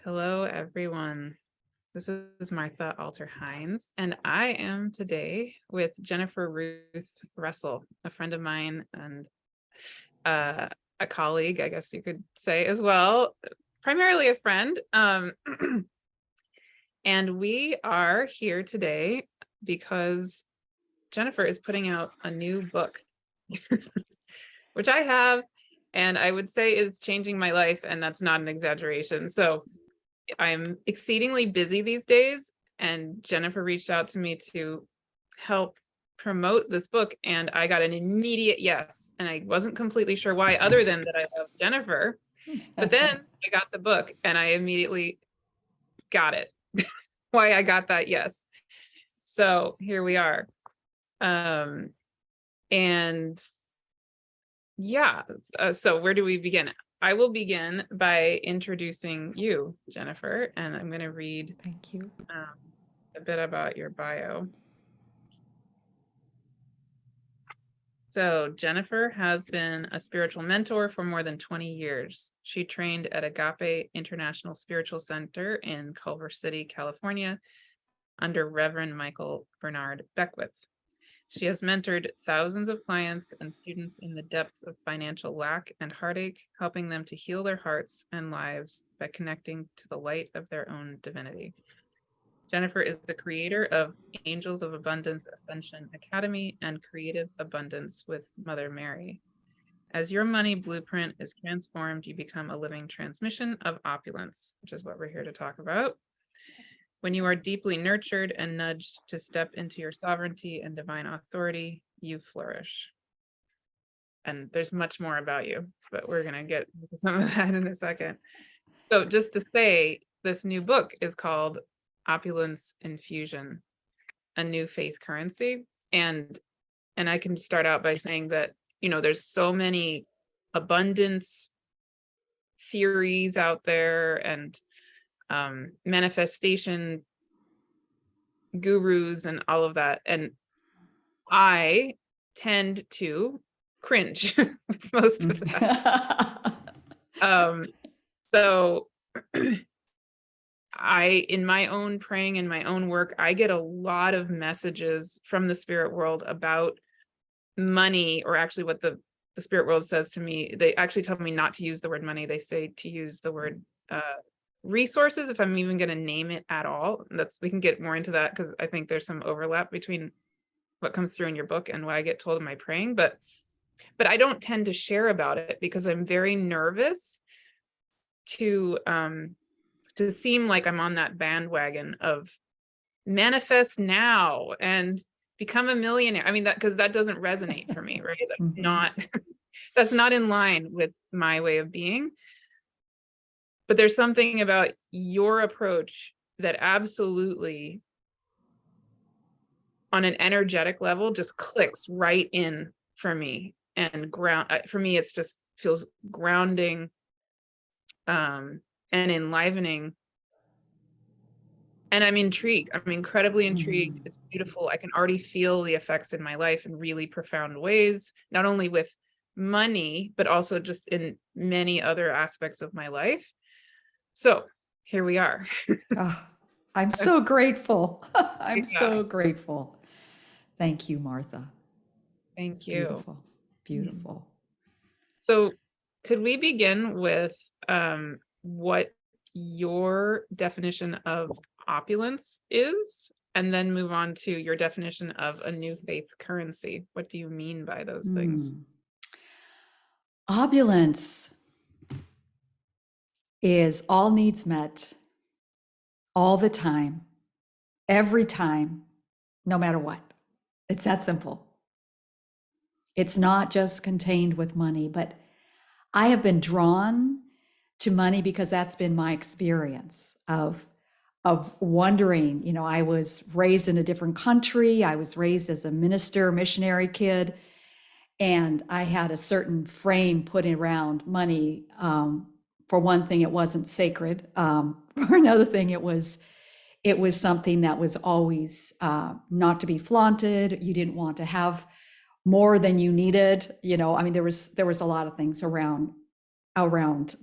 Hello, everyone. This is Martha Alter Hines, and I am today with Jennifer Ruth Russell, a friend of mine and a colleague, I guess you could say as well, primarily a friend. And we are here today because Jennifer is putting out a new book, which I have, and I would say is changing my life, and that's not an exaggeration. So I'm exceedingly busy these days, and Jennifer reached out to me to help promote this book, and I got an immediate yes. And I wasn't completely sure why, other than that I love Jennifer. But then I got the book and I immediately got it. Why I got that yes. So here we are. And yeah, so where do we begin? I will begin by introducing you, Jennifer, and I'm going to read Thank you. A bit about your bio. So Jennifer has been a spiritual mentor for more than 20 years. She trained at Agape International Spiritual Center in Culver City, California, under Reverend Michael Bernard Beckwith. She has mentored thousands of clients and students in the depths of financial lack and heartache, helping them to heal their hearts and lives by connecting to the light of their own divinity. Jennifer is the creator of Angels of Abundance Ascension Academy and Creative Abundance with Mother Mary. As your money blueprint is transformed, you become a living transmission of opulence, which is what we're here to talk about. When you are deeply nurtured and nudged to step into your sovereignty and divine authority, you flourish. And there's much more about you, but we're going to get into some of that in a second. So just to say, this new book is called Opulence Infusion, a new faith currency. And I can start out by saying that, there's so many abundance theories out there and manifestation gurus and all of that. And I tend to cringe with most of that. So in my own praying and my own work, I get a lot of messages from the spirit world about money, or actually what the spirit world says to me. They actually tell me not to use the word money. They say to use the word resources, if I'm even going to name it at all. We can get more into that because I think there's some overlap between what comes through in your book and what I get told in my praying. But I don't tend to share about it because I'm very nervous to seem like I'm on that bandwagon of manifest now and become a millionaire. I mean, because that doesn't resonate for me, right? That's not in line with my way of being. But there's something about your approach that absolutely, on an energetic level, just clicks right in for me. And for me, it's just feels grounding and enlivening. And I'm intrigued. I'm incredibly intrigued. It's beautiful. I can already feel the effects in my life in really profound ways, not only with money, but also just in many other aspects of my life. So here we are. I'm so grateful. I'm so grateful. Thank you, Martha. Thank you. Beautiful. Beautiful. So could we begin with what your definition of opulence is, and then move on to your definition of a new faith currency? What do you mean by those things? Opulence is all needs met, all the time, every time, no matter what. It's that simple. It's not just contained with money, but I have been drawn to money because that's been my experience of wondering. I was raised in a different country. I was raised as a missionary kid, and I had a certain frame put around money. For one thing, it wasn't sacred. For another thing, it was something that was always not to be flaunted. You didn't want to have more than you needed. There was a lot of things around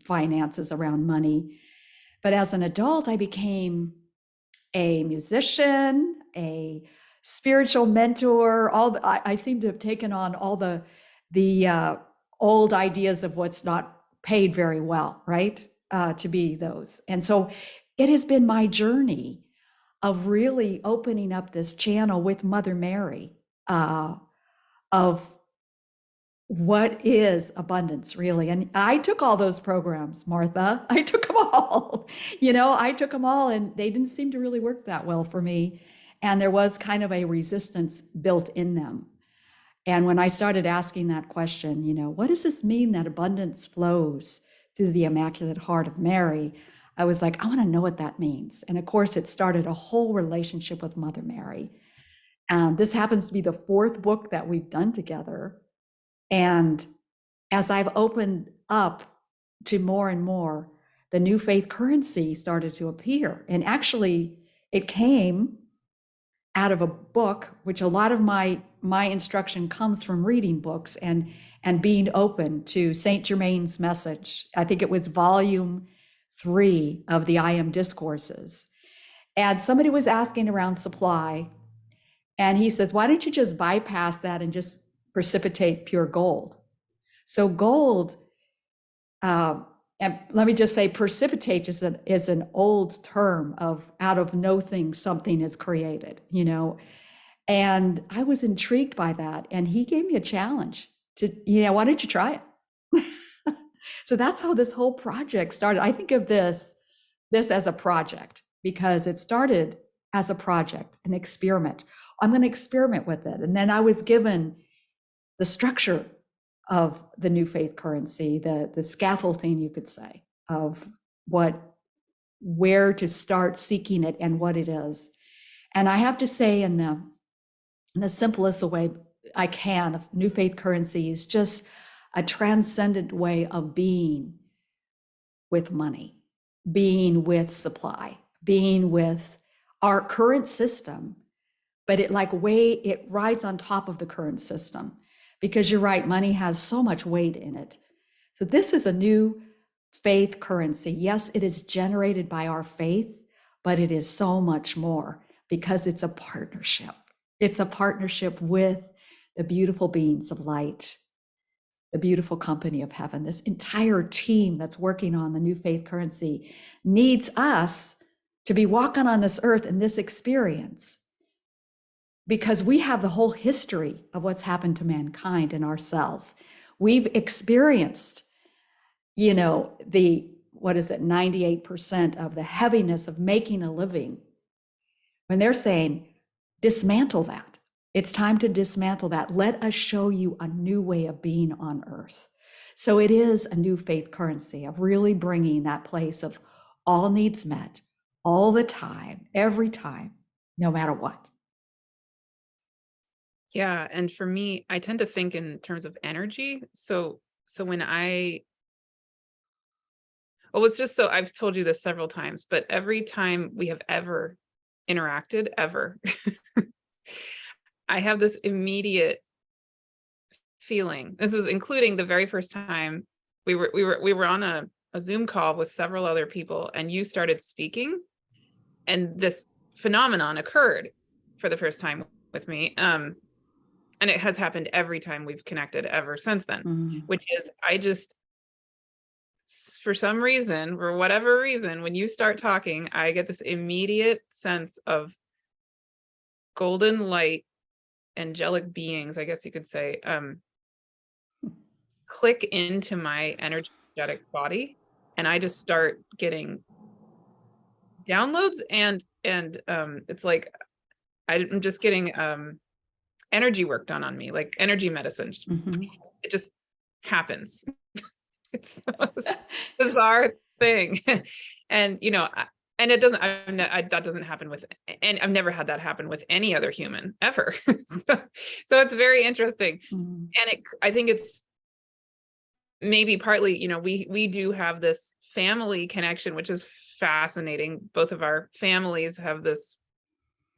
finances, around money. But as an adult, I became a musician, a spiritual mentor. I seem to have taken on all the old ideas of what's not paid very well, right? To be those. And so it has been my journey of really opening up this channel with Mother Mary, of what is abundance really. And I took all those programs, Martha. I took them all. I took them all, and they didn't seem to really work that well for me. And there was kind of a resistance built in them. And when I started asking that question, what does this mean that abundance flows through the Immaculate Heart of Mary? I was like, I want to know what that means. And of course, it started a whole relationship with Mother Mary. And this happens to be the fourth book that we've done together. And as I've opened up to more and more, the new faith currency started to appear. And actually, it came out of a book, which a lot of my instruction comes from reading books and being open to Saint Germain's message. I think it was volume 3 of the I Am Discourses. And somebody was asking around supply, and he says, why don't you just bypass that and just precipitate pure gold? So gold, and let me just say, precipitate is an old term of out of nothing something is created, And I was intrigued by that, and he gave me a challenge to, why don't you try it? So that's how this whole project started. I think of this as a project because it started as a project, an experiment. I'm going to experiment with it, and then I was given the structure of the new faith currency, the scaffolding, you could say, of where to start seeking it and what it is. And I have to say, in the simplest way I can, the new faith currency is just a transcendent way of being with money, being with supply, being with our current system, but it rides on top of the current system. Because you're right, money has so much weight in it. So this is a new faith currency. Yes, it is generated by our faith, but it is so much more because it's a partnership. It's a partnership with the beautiful beings of light, the beautiful company of heaven. This entire team that's working on the new faith currency needs us to be walking on this earth in this experience, because we have the whole history of what's happened to mankind and ourselves. We've experienced, 98% of the heaviness of making a living. When they're saying, dismantle that. It's time to dismantle that. Let us show you a new way of being on earth. So it is a new faith currency of really bringing that place of all needs met, all the time, every time, no matter what. Yeah. And for me, I tend to think in terms of energy. So when it's just so I've told you this several times, but every time we have ever interacted, I have this immediate feeling. This was including the very first time we were on a Zoom call with several other people, and you started speaking, and this phenomenon occurred for the first time with me. And it has happened every time we've connected ever since then, which is for some reason, for whatever reason, when you start talking, I get this immediate sense of golden light, angelic beings, I guess you could say, click into my energetic body. And I just start getting downloads and it's like, I'm just getting, energy work done on me, like energy medicine. It just happens. It's the most bizarre thing. And and it doesn't, that doesn't happen with, and I've never had that happen with any other human ever. So it's very interesting. And I think it's maybe partly, we do have this family connection, which is fascinating. Both of our families have this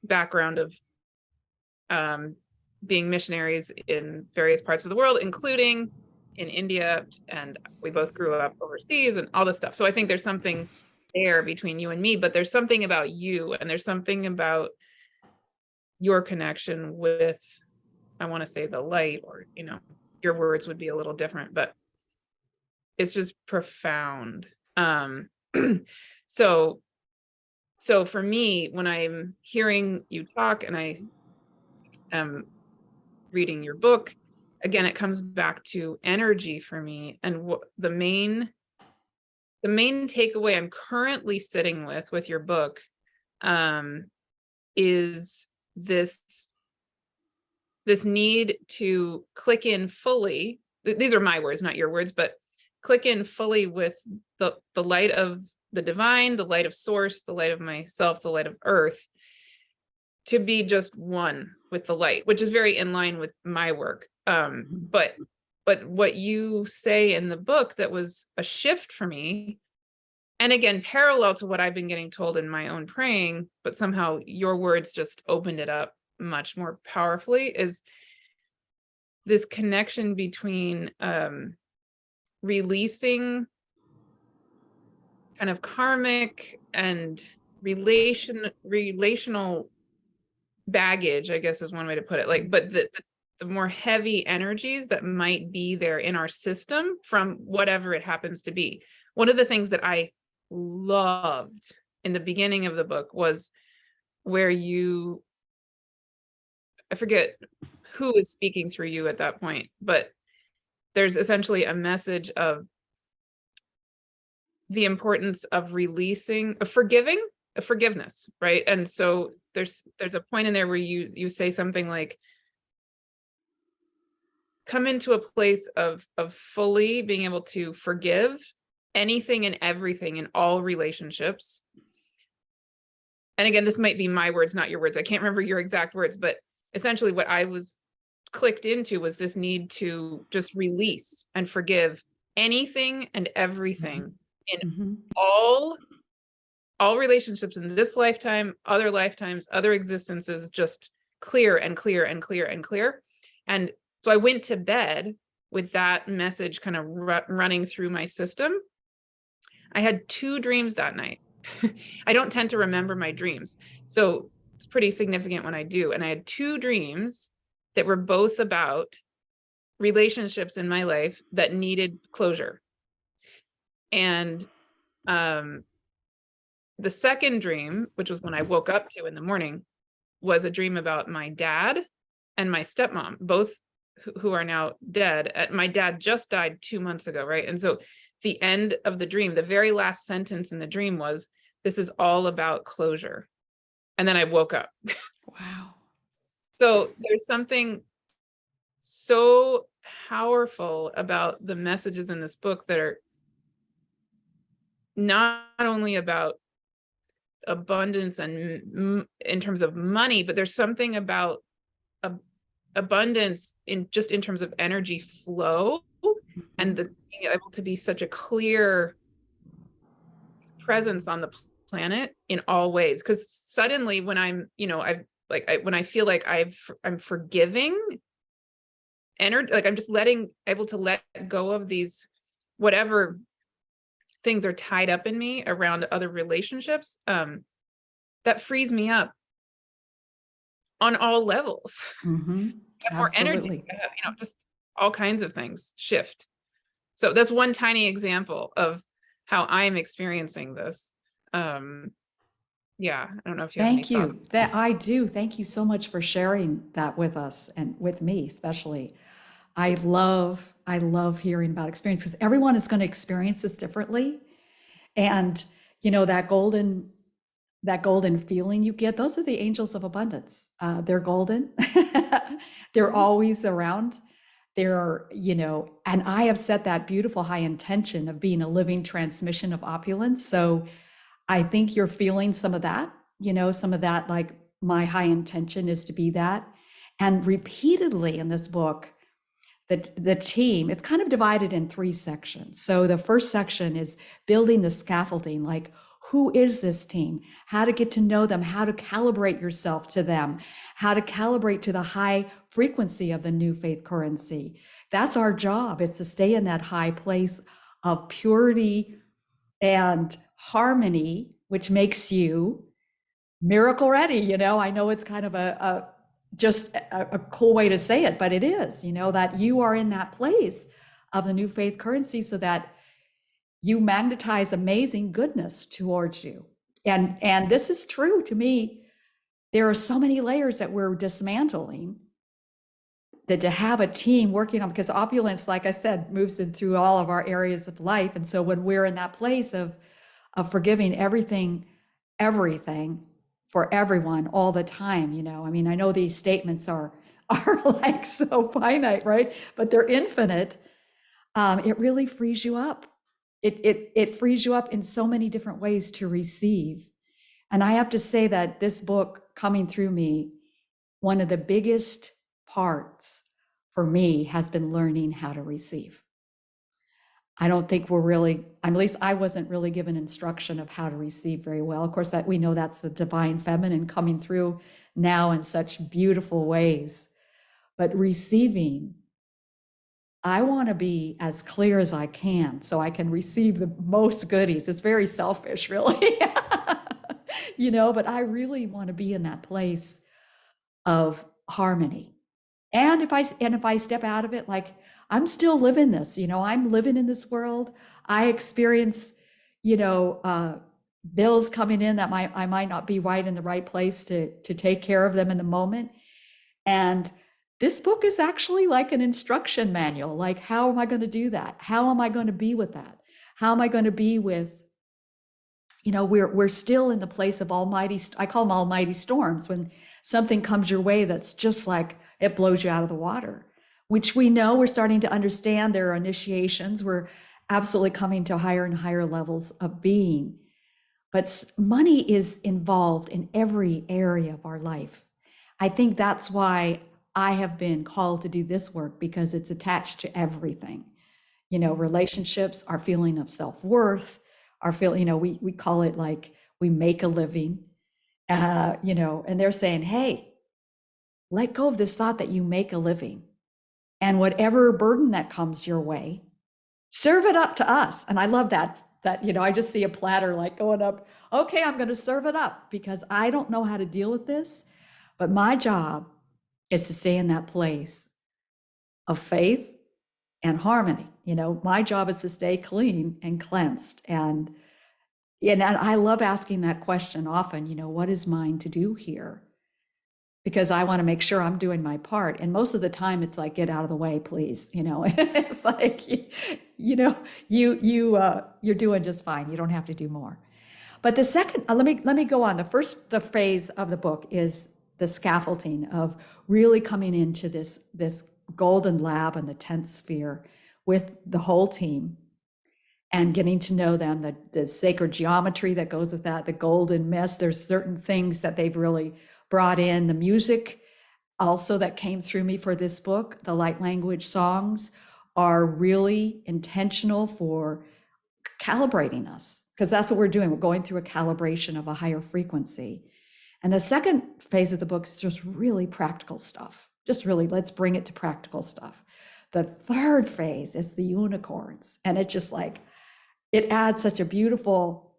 background of being missionaries in various parts of the world, including in India, and we both grew up overseas and all this stuff. So I think there's something there between you and me, but there's something about you, and there's something about your connection with, I want to say, the light, or, your words would be a little different, but it's just profound. So for me, when I'm hearing you talk and I am reading your book, again, it comes back to energy for me. And what the main takeaway I'm currently sitting with your book, is this need to click in fully. These are my words, not your words, but click in fully with the light of the divine, the light of source, the light of myself, the light of earth, to be just one with the light, which is very in line with my work. But what you say in the book that was a shift for me, and again, parallel to what I've been getting told in my own praying, but somehow your words just opened it up much more powerfully, is this connection between releasing kind of karmic and relational baggage, I guess is one way to put it. Like, but the more heavy energies that might be there in our system from whatever it happens to be. One of the things that I loved in the beginning of the book was where I forget who is speaking through you at that point, but there's essentially a message of the importance of releasing, of forgiveness, right? And so there's a point in there where you say something like, come into a place of fully being able to forgive anything and everything in all relationships. And again, this might be my words, not your words. I can't remember your exact words, but essentially what I was clicked into was this need to just release and forgive anything and everything in all relationships in this lifetime, other lifetimes, other existences, just clear and clear and clear and clear. And so I went to bed with that message kind of running through my system. I had 2 dreams that night. I don't tend to remember my dreams, so it's pretty significant when I do. And I had 2 dreams that were both about relationships in my life that needed closure. And the second dream, which was when I woke up to in the morning, was a dream about my dad and my stepmom, both who are now dead. My dad just died 2 months ago, right? And so the end of the dream, the very last sentence in the dream was, "This is all about closure." And then I woke up. Wow. So there's something so powerful about the messages in this book that are not only about abundance and in terms of money, but there's something about abundance in terms of energy flow, and being able to be such a clear presence on the planet in all ways. Because suddenly when I'm, when I feel like I'm forgiving energy, like I'm just able to let go of these, whatever things are tied up in me around other relationships, that frees me up on all levels. More energy, just all kinds of things shift. So that's one tiny example of how I'm experiencing this. Yeah, I don't know if you have any Thank you. thoughts. That I do. Thank you so much for sharing that with us and with me, especially. I love hearing about experience, because everyone is going to experience this differently. And that golden feeling you get, those are the angels of abundance. They're golden. They're always around. They're, and I have set that beautiful high intention of being a living transmission of opulence. So I think you're feeling some of that, like my high intention is to be that. And repeatedly in this book, the team, it's kind of divided in 3 sections. So the first section is building the scaffolding, like, who is this team? How to get to know them, how to calibrate yourself to them, how to calibrate to the high frequency of the new faith currency. That's our job. It's to stay in that high place of purity and harmony, which makes you miracle ready. I know it's kind of a cool way to say it, but it is, that you are in that place of the new faith currency so that you magnetize amazing goodness towards you. And this is true to me. There are so many layers that we're dismantling, that to have a team working on, because opulence, like I said, moves in through all of our areas of life. And so when we're in that place of forgiving everything for everyone all the time, I mean, I know these statements are like so finite, right? But they're infinite. It really frees you up. It frees you up in so many different ways to receive. And I have to say that this book coming through me, one of the biggest parts for me has been learning how to receive. I don't think we're really, at least I wasn't really given instruction of how to receive very well. Of course, that we know that's the divine feminine coming through now in such beautiful ways. But receiving, I want to be as clear as I can so I can receive the most goodies. It's very selfish, really. But I really want to be in that place of harmony. And if I step out of it, like I'm still living this, I'm living in this world. I experience, bills coming in that I might not be right in the right place to take care of them in the moment. And this book is actually like an instruction manual. Like, how am I going to do that? How am I going to be with that? How am I going to be with, we're still in the place of almighty, I call them almighty storms, when something comes your way that's just like it blows you out of the water, which we know we're starting to understand. There are initiations. We're absolutely coming to higher and higher levels of being. But money is involved in every area of our life. I think that's why I have been called to do this work, because it's attached to everything. Relationships, our feeling of self-worth, our feeling, we call it like we make a living, and they're saying, hey, let go of this thought that you make a living, and whatever burden that comes your way, serve it up to us. And I love that I just see a platter like going up. Okay, I'm going to serve it up because I don't know how to deal with this, but my job is to stay in that place of faith and harmony. My job is to stay clean and cleansed. And I love asking that question often, what is mine to do here? Because I want to make sure I'm doing my part. And most of the time it's like, get out of the way, please. It's like, you're doing just fine. You don't have to do more. But the second, let me go on. The phase of the book is the scaffolding of really coming into this golden lab in the 10th sphere with the whole team and getting to know them, the sacred geometry that goes with that, the golden mist. There's certain things that they've really brought in. The music also that came through me for this book, the light language songs, are really intentional for calibrating us, because that's what we're doing. We're going through a calibration of a higher frequency. And the second phase of the book is just really practical stuff. Just really, let's bring it to practical stuff. The third phase is the unicorns. And it's just like, it adds such a beautiful,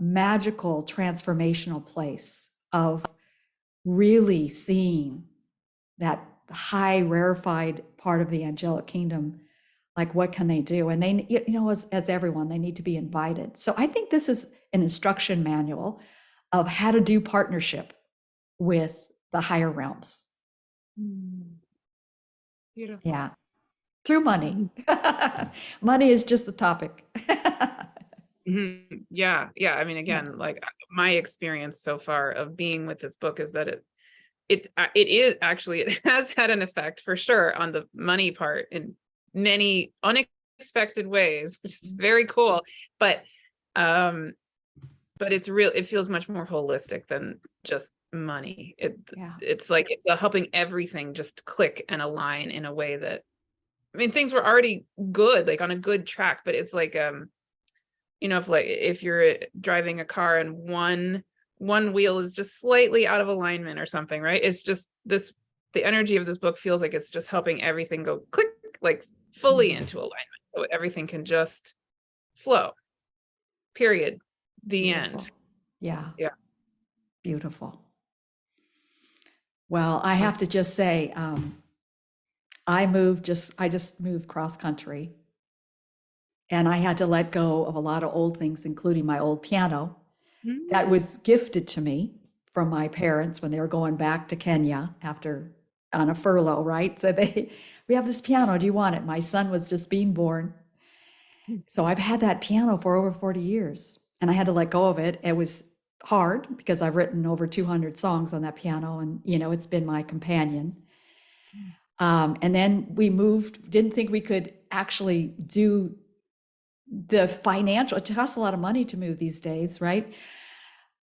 magical, transformational place of really seeing that high, rarefied part of the angelic kingdom. Like, what can they do? And they, as everyone, they need to be invited. So I think this is an instruction manual of how to do partnership with the higher realms. Beautiful. Yeah. Through money. Money is just the topic. Yeah. I mean, again, like my experience so far of being with this book is that it is actually, it has had an effect for sure on the money part in many unexpected ways, which is very cool. But it's real. It feels much more holistic than just money. It's like it's helping everything just click and align in a way that, I mean, things were already good, like on a good track, but it's like if you're driving a car and one wheel is just slightly out of alignment or something, right? It's just the energy of this book feels like it's just helping everything go click, like fully into alignment, so everything can just flow, period. The Beautiful. end. Yeah. Yeah. Beautiful. Well, I have to just say, I just moved cross country, and I had to let go of a lot of old things, including my old piano that was gifted to me from my parents when they were going back to Kenya after on a furlough, right? So we have this piano. Do you want it? My son was just being born. So I've had that piano for over 40 years, and I had to let go of it. It was hard because I've written over 200 songs on that piano, and it's been my companion. And then we moved, didn't think we could actually do the financial, it costs a lot of money to move these days, right?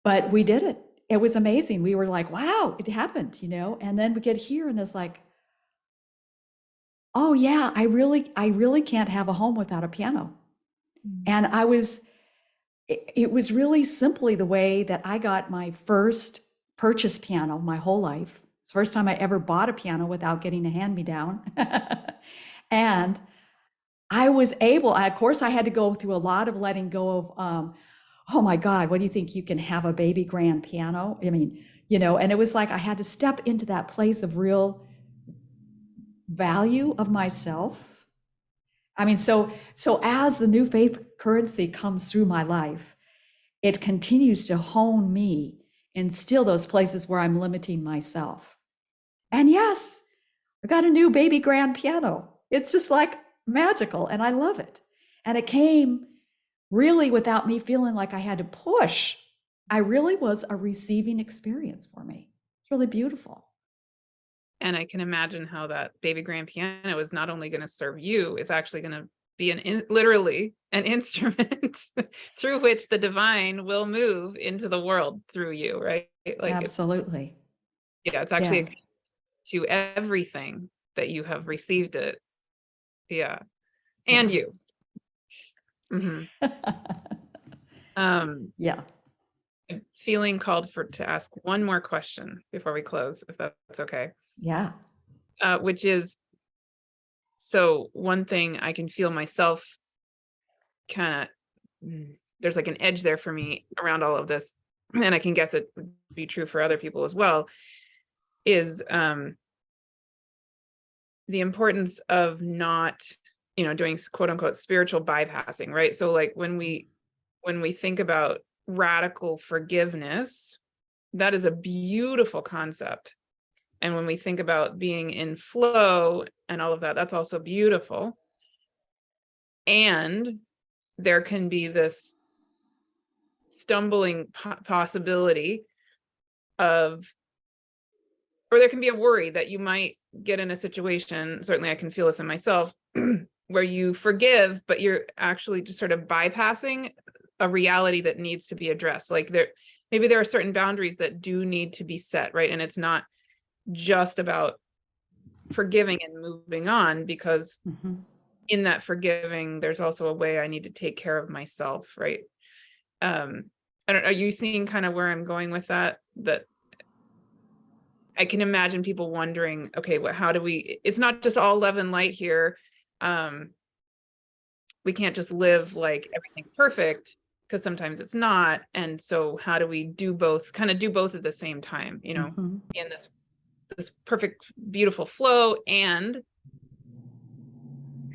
But we did it. It was amazing. We were like, wow, it happened, and then we get here and it's like, oh yeah, I really can't have a home without a piano. And it was really simply the way that I got my first purchase piano my whole life. It's the first time I ever bought a piano without getting a hand-me-down. And I was able, of course, I had to go through a lot of letting go of, oh my God, what do you think, you can have a baby grand piano? I mean, and it was like I had to step into that place of real value of myself. I mean, so as the new faith currency comes through my life, it continues to hone me and still those places where I'm limiting myself. And yes, I got a new baby grand piano. It's just like magical, and I love it. And it came really without me feeling like I had to push. I really was a receiving experience for me. It's really beautiful. And I can imagine how that baby grand piano is not only going to serve you, it's actually going to be literally an instrument through which the divine will move into the world through you, right? Like Absolutely. it's actually to everything that you have received it. Yeah. And you. Mm-hmm. Yeah. I'm feeling called to ask one more question before we close, if that's okay. Yeah. Which is, so one thing I can feel myself kind of, there's like an edge there for me around all of this, and I can guess it would be true for other people as well, is the importance of not, doing quote unquote spiritual bypassing, right? So like when we think about radical forgiveness, that is a beautiful concept. And when we think about being in flow and all of that, that's also beautiful. And there can be this stumbling possibility of, or there can be a worry that you might get in a situation, certainly I can feel this in myself, where you forgive, but you're actually just sort of bypassing a reality that needs to be addressed. Like maybe there are certain boundaries that do need to be set, right? And it's not just about forgiving and moving on, because in that forgiving, there's also a way I need to take care of myself, right? I don't know, are you seeing kind of where I'm going with that? That I can imagine people wondering, okay, how do we, it's not just all love and light here. We can't just live like everything's perfect, because sometimes it's not. And so how do we do both at the same time, in this perfect, beautiful flow, and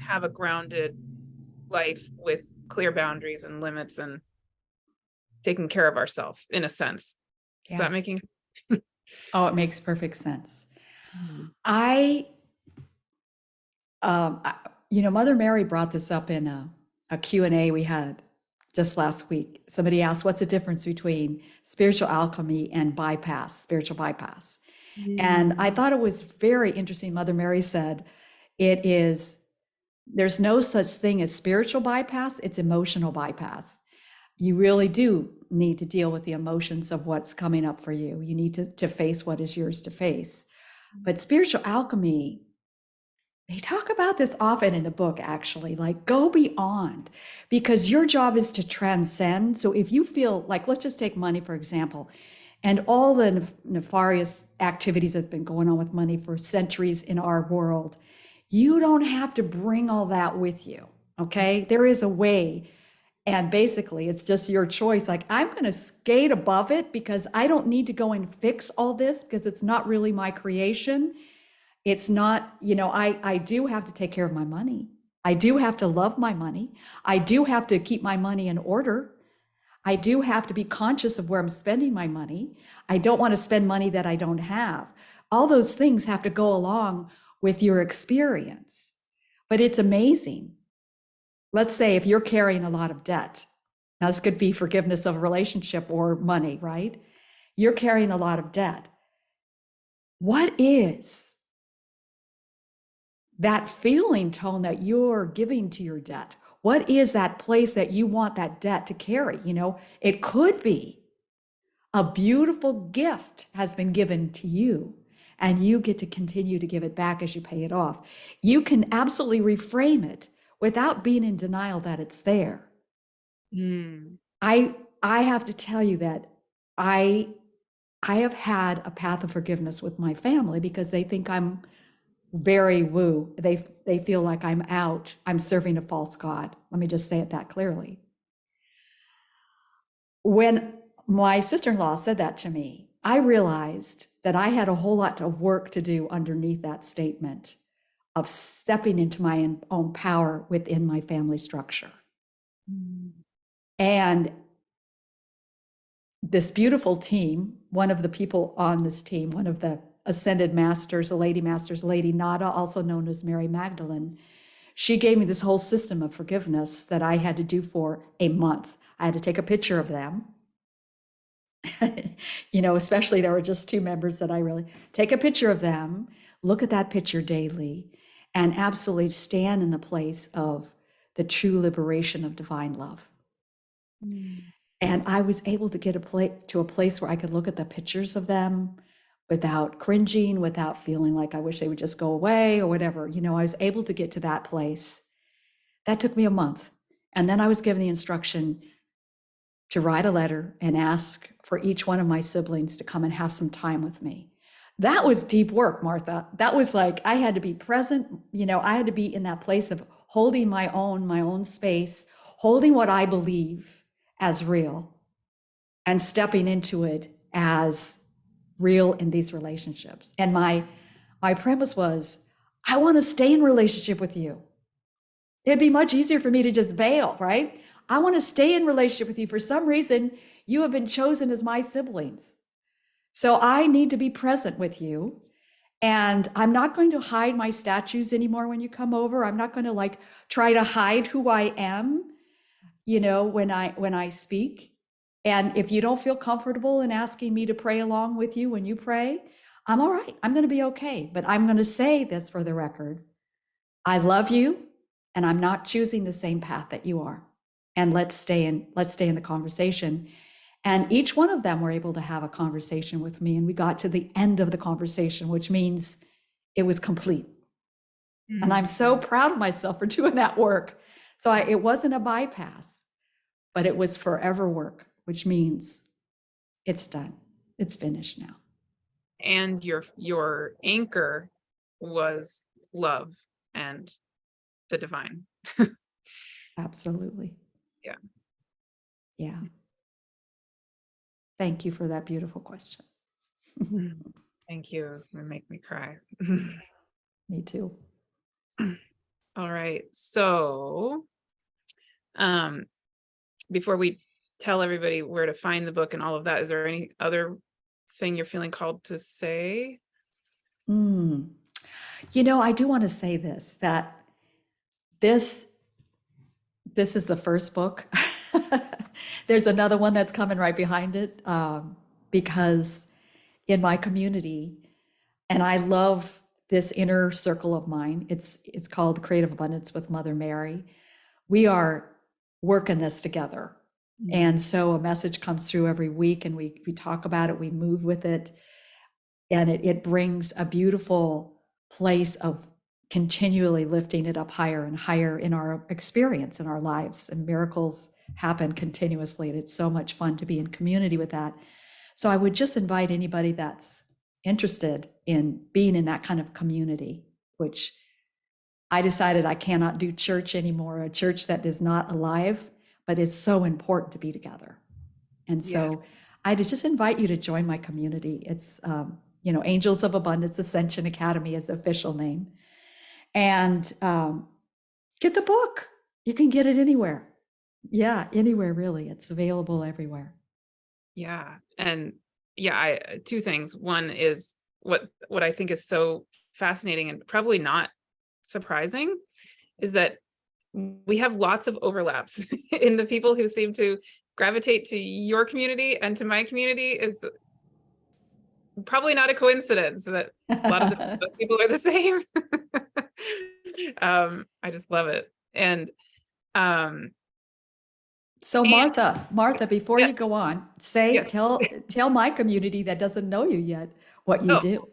have a grounded life with clear boundaries and limits and taking care of ourselves in a sense. Is that making sense? Oh, it makes perfect sense. Mother Mary brought this up in a Q&A we had just last week. Somebody asked, what's the difference between spiritual alchemy and spiritual bypass? And I thought it was very interesting. Mother Mary said, there's no such thing as spiritual bypass, it's emotional bypass. You really do need to deal with the emotions of what's coming up for you. You need to face what is yours to face. But spiritual alchemy, they talk about this often in the book, actually, like go beyond, because your job is to transcend. So if you feel like, let's just take money, for example, and all the nefarious activities that's been going on with money for centuries in our world, you don't have to bring all that with you, okay? There is a way And basically, it's just your choice. Like, I'm going to skate above it because I don't need to go and fix all this because it's not really my creation. It's not, I do have to take care of my money. I do have to love my money. I do have to keep my money in order. I do have to be conscious of where I'm spending my money. I don't want to spend money that I don't have. All those things have to go along with your experience. But it's amazing. Let's say if you're carrying a lot of debt, now this could be forgiveness of a relationship or money, right? You're carrying a lot of debt. What is that feeling tone that you're giving to your debt? What is that place that you want that debt to carry? It could be a beautiful gift has been given to you, and you get to continue to give it back as you pay it off. You can absolutely reframe it without being in denial that it's there. I have to tell you that I have had a path of forgiveness with my family because they think I'm very woo. They feel like I'm out. I'm serving a false god. Let me just say it that clearly. When my sister-in-law said that to me, I realized that I had a whole lot of work to do underneath that statement of stepping into my own power within my family structure. And this beautiful team, one of the people on this team, one of the ascended masters, Lady Nada, also known as Mary Magdalene, she gave me this whole system of forgiveness that I had to do for a month. I had to take a picture of them. Especially there were just two members that I really take a picture of them, look at that picture daily, and absolutely stand in the place of the true liberation of divine love. And I was able to get to a place where I could look at the pictures of them without cringing, without feeling like I wish they would just go away or whatever. I was able to get to that place. That took me a month. And then I was given the instruction to write a letter and ask for each one of my siblings to come and have some time with me. That was deep work, Martha. That was like, I had to be present. I had to be in that place of holding my own space, holding what I believe as real and stepping into it as real in these relationships. And my premise was, I want to stay in relationship with you. It'd be much easier for me to just bail, right? I want to stay in relationship with you. For some reason, you have been chosen as my siblings. So I need to be present with you. And I'm not going to hide my statues anymore when you come over. I'm not going to try to hide who I am, when I speak. And if you don't feel comfortable in asking me to pray along with you when you pray, I'm all right. I'm going to be okay. But I'm going to say this for the record. I love you, and I'm not choosing the same path that you are. And let's stay in the conversation. And each one of them were able to have a conversation with me. And we got to the end of the conversation, which means it was complete. And I'm so proud of myself for doing that work. So it wasn't a bypass, but it was forever work, which means it's done. It's finished now. And your anchor was love and the divine. Absolutely. Yeah. Yeah. Thank you for that beautiful question. Thank you. It make me cry. Me too. All right. So, before we tell everybody where to find the book and all of that, is there any other thing you're feeling called to say? I do want to say this, that this is the first book. There's another one that's coming right behind it, because in my community, and I love this inner circle of mine, it's called Creative Abundance with Mother Mary. We are working this together. And so a message comes through every week, and we talk about it, we move with it, and it brings a beautiful place of continually lifting it up higher and higher in our experience, in our lives, and miracles happen continuously. And it's so much fun to be in community with that. So I would just invite anybody that's interested in being in that kind of community, which I decided I cannot do church anymore, a church that is not alive. but it's so important to be together. And so Yes. I just invite you to join my community. It's, Angels of Abundance Ascension Academy is the official name. And get the book. You can get it anywhere. Yeah, anywhere really. It's available everywhere. Yeah. And yeah, two things. One is what I think is so fascinating and probably not surprising is that we have lots of overlaps in the people who seem to gravitate to your community and to my community. Is probably not a coincidence that a lot of the people are the same. I just love it. And so Martha, before you yes, go on, yes. tell my community that doesn't know you yet what you do.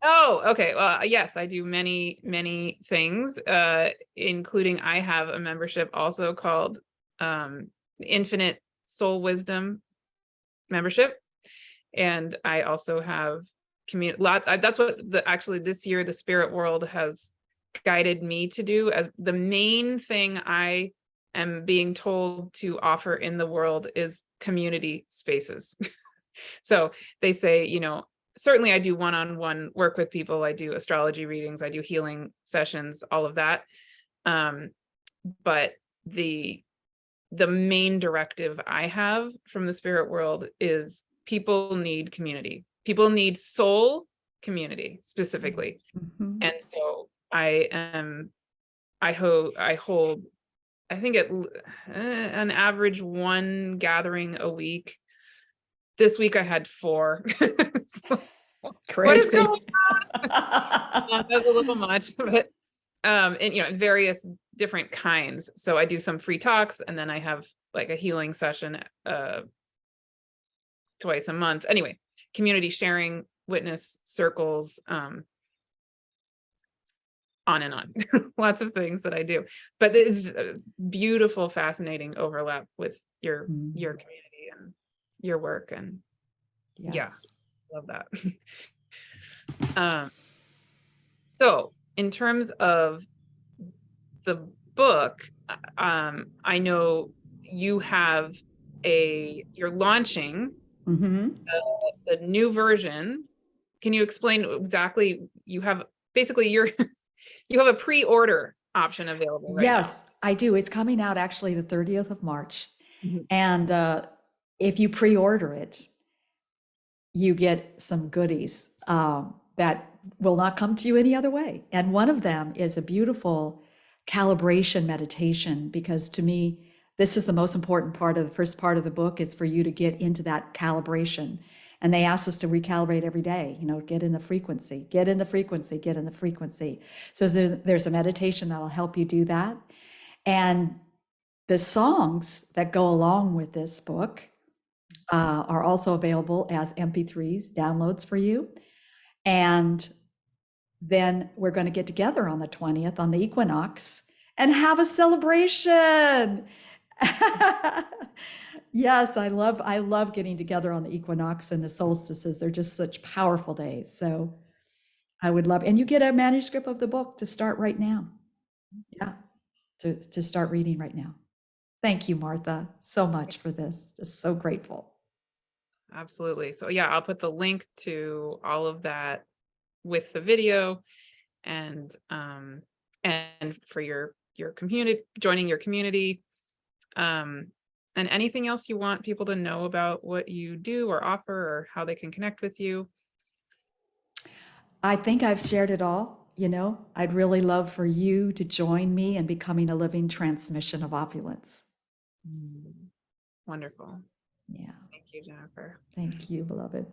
Okay. Well, yes, I do many, many things, including I have a membership also called Infinite Soul Wisdom membership. And I also have that's what actually this year the spirit world has guided me to do as the main thing I am being told to offer in the world is community spaces. So they say, certainly I do one-on-one work with people. I do astrology readings, I do healing sessions, all of that. But the main directive I have from the spirit world is people need community. People need soul community specifically. Mm-hmm. And so I hold, I think an average one gathering a week. This week I had 4. So, what is Crazy. going on? That's a little much, but and various different kinds. So I do some free talks, and then I have like a healing session twice a month. Anyway, community sharing, witness circles, on and on. Lots of things that I do, but it's a beautiful, fascinating overlap with your community and your work, and Yes. yeah, love that. So in terms of the book, I know you have you're launching the new version. Can you explain exactly? You have basically you have a pre-order option available right now. Yes, I do. It's coming out actually the 30th of March. Mhm. And if you pre-order it, you get some goodies that will not come to you any other way. And one of them is a beautiful calibration meditation, because to me, this is the most important part of the first part of the book, is for you to get into that calibration. And they ask us to recalibrate every day, get in the frequency, get in the frequency, get in the frequency. So there's a meditation that'll help you do that. And the songs that go along with this book are also available as MP3s, downloads for you. And then we're going to get together on the 20th on the equinox and have a celebration. Yes, I love getting together on the equinox and the solstices. They're just such powerful days. So I would love, and you get a manuscript of the book to start right now. Yeah, to start reading right now. Thank you, Martha, so much for this. Just so grateful. Absolutely. So yeah, I'll put the link to all of that with the video, and for your community, joining your community, and anything else you want people to know about what you do or offer or how they can connect with you. I think I've shared it all. I'd really love for you to join me in becoming a living transmission of opulence. Wonderful. Yeah. Thank you, Jennifer. Thank you, beloved.